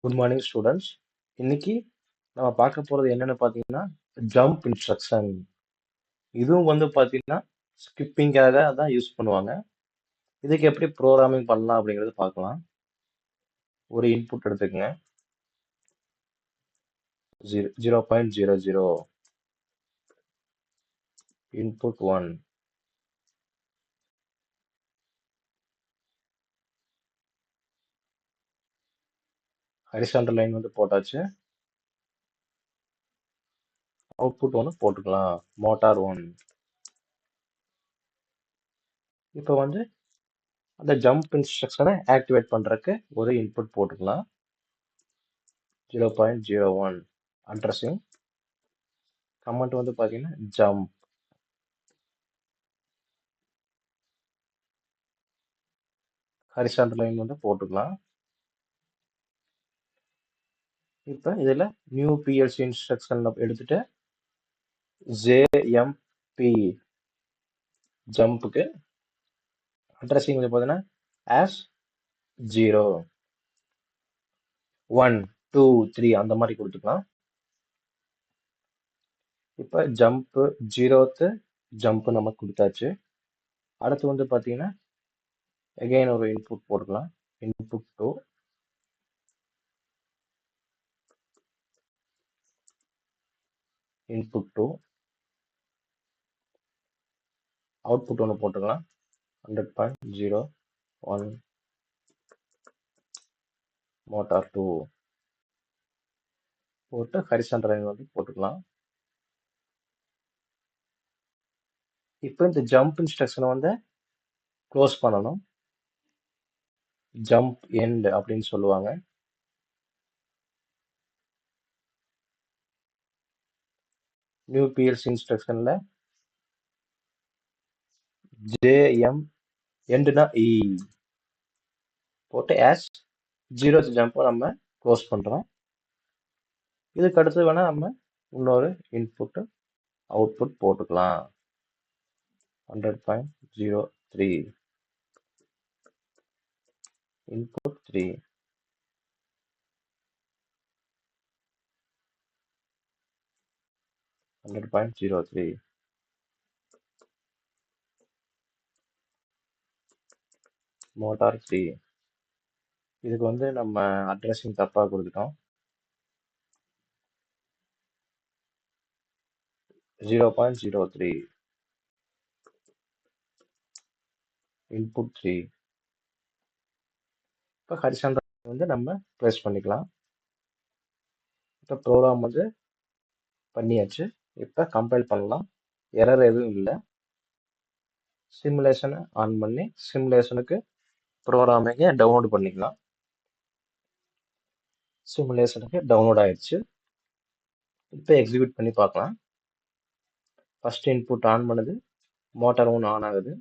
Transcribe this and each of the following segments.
Good morning students. இன்னைக்கு நம்ம பார்க்க போறது என்னன்னு பார்த்தீங்கன்னா ஜம்ப் இன்ஸ்ட்ரக்ஷன். இதுவும் பார்த்தீங்கன்னா ஸ்கிப்பிங்காக தான் யூஸ் பண்ணுவாங்க. இதுக்கு எப்படி ப்ரோக்ராமிங் பண்ணலாம் அப்படிங்கறது பார்க்கலாம். ஒரு இன்புட் எடுத்துக்கங்க. 0.00 இன்புட் 1. ஹரிசாண்டல் லைன் போட்டாச்சு. அவுட்புட் 1 போட்டுக்கலாம். மோட்டார் 1. இப்போ அந்த ஜம்ப் இன்ஸ்ட்ரக்ஷனை ஆக்டிவேட் பண்றதுக்கு ஒரு இன்புட் போட்டுக்கலாம். 0.01 அட்ரஸிங். கமெண்ட் பார்த்தீங்கன்னா ஜம்ப். ஹரிசாண்டல் லைன் போட்டுக்கலாம். இப்போ இதுல நியூ பிஎல்சி இன்ஸ்ட்ரக்ஷன் எடுத்துட்டு ஜேஎம்பி ஜம்ப்புக்கு அட்ரஸிங் பார்த்தீங்கன்னா ஆஸ் 0, 1, 2, 3 அந்த மாதிரி கொடுத்துக்கலாம். இப்போ ஜம்ப் 0th ஜம்ப் நம்ம கொடுத்தாச்சு. அடுத்து பார்த்தீங்கன்னா அகைன் ஒரு இன்புட் போட்டுக்கலாம். இன்புட் 2. இன்புட் 2. அவுட்புட் 1 போட்டுக்கலாம். 100.01 மோட்டார் 2 போட்டு ஹரிசாண்டல் லைன் போட்டுக்கலாம். இப்போ இந்த ஜம்ப் இன்ஸ்ட்ரக்ஷனை க்ளோஸ் பண்ணணும். ஜம்ப் எண்ட் அப்படின்னு சொல்லுவாங்க. நியூ பிஎல்சி இன்ஸ்ட்ரக்ஷன்ல ஜேஎம் எண்டுனா இ போட்டு ஆஸ் 0th ஜம்ப் நம்ம க்ளோஸ் பண்றோம். இதுக்கு அடுத்து வேணா நம்ம இன்னொரு இன்புட் அவுட்புட் போட்டுக்கலாம். 100.03 இன்புட் 3. மோட்டார் 3. இதுக்கு நம்ம அட்ரஸிங் தப்பா கொடுத்துட்டோம். 0.03 இன்புட் 3. இப்போ ஹரிசாண்டல் நம்ம ப்ளேஸ் பண்ணிக்கலாம். இப்போ ப்ரோக்ராம் பண்ணியாச்சு. இப்போ கம்பைல் பண்ணலாம். எரர் எதுவும் இல்லை. சிமுலேஷனை ஆன் பண்ணி சிமுலேஷனுக்கு ப்ரோக்ராமிங்கை டவுன்லோட் பண்ணிக்கலாம். சிமுலேஷனுக்கு டவுன்லோட் ஆயிடுச்சு. இப்போ எக்ஸிக்யூட் பண்ணி பார்க்கலாம். ஃபர்ஸ்ட் இன்புட் ஆன் பண்ணுது. மோட்டார் 1 ஆன் ஆகுது.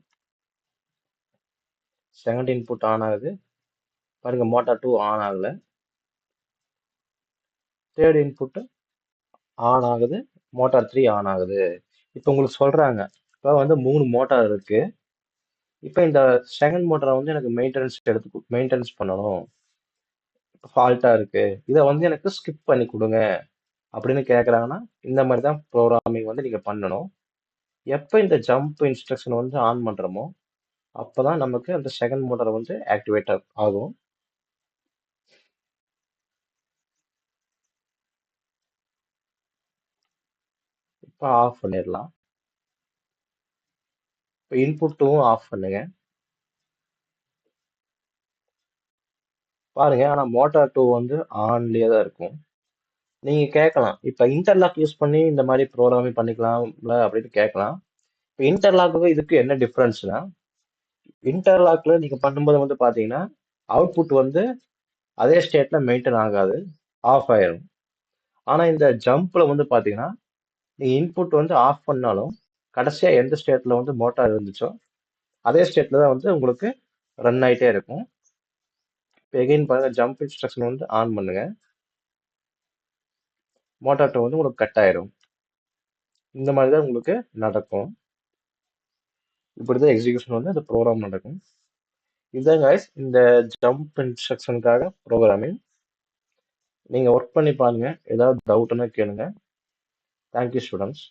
செகண்ட் இன்புட் ஆன் ஆகுது. பாருங்க மோட்டார் 2 ஆன் ஆகல. தேர்ட் இன்புட் ஆன் ஆகுது. மோட்டார் 3 ஆன் ஆகுது. இப்போ உங்களுக்கு சொல்றாங்க இப்போ 3 மோட்டார் இருக்கு. இப்போ இந்த செகண்ட் மோட்டாரை எனக்கு மெயின்டெனன்ஸ் பண்ணணும். ஃபால்ட்டா இருக்கு. இதை எனக்கு ஸ்கிப் பண்ணி கொடுங்க அப்படின்னு கேட்குறாங்கன்னா இந்த மாதிரி தான் ப்ரோக்ராமிங் நீங்க பண்ணணும். எப்போ இந்த ஜம்ப் இன்ஸ்ட்ரக்ஷன் ஆன் பண்றோமோ அப்பதான் நமக்கு அந்த செகண்ட் மோட்டார் ஆக்டிவேட் ஆகும். இப்போ ஆஃப் பண்ணிடலாம். இப்போ இன்புட்டும் ஆஃப் பண்ணுங்க. பாருங்க ஆனா மோட்டார் 2 ஆன்லயே தான் இருக்கும். நீங்க கேட்கலாம் இப்ப இன்டர்லாக் யூஸ் பண்ணி இந்த மாதிரி ப்ரோக்ராமிங் பண்ணிக்கலாம்ல அப்படின்னு கேட்கலாம். இப்போ இன்டர்லாக்கு இதுக்கு என்ன டிஃபரன்ஸ்னா, இன்டர்லாக்ல நீங்க பண்ணும்போது பாத்தீங்கன்னா அவுட்புட் அதே ஸ்டேட்ல மெயின்டைன் ஆகாது, ஆஃப் ஆயிரும். ஆனா இந்த ஜம்ப்ல பாத்தீங்கன்னா நீங்க இன்புட் ஆஃப் பண்ணாலும் கடைசியா எந்த ஸ்டேட்ல மோட்டார் இருந்துச்சோ அதே ஸ்டேட்ல தான் உங்களுக்கு ரன் ஆயிட்டே இருக்கும். இப்போ எகைன் பாருங்க ஜம்ப் இன்ஸ்ட்ரக்ஷன் ஆன் பண்ணுங்க. மோட்டார் 2 உங்களுக்கு கட் ஆயிரும். இந்த மாதிரி தான் உங்களுக்கு நடக்கும். இப்படிதான் எக்ஸிகியூஷன் இந்த ப்ரோக்ராம் நடக்கும். இதுதான் guys இந்த ஜம்ப் இன்ஸ்ட்ரக்ஷனுக்காக ப்ரோக்ராமிங். நீங்க ஒர்க் பண்ணி பாருங்க. ஏதாவது டவுட்னா கேளுங்க. Thank you students.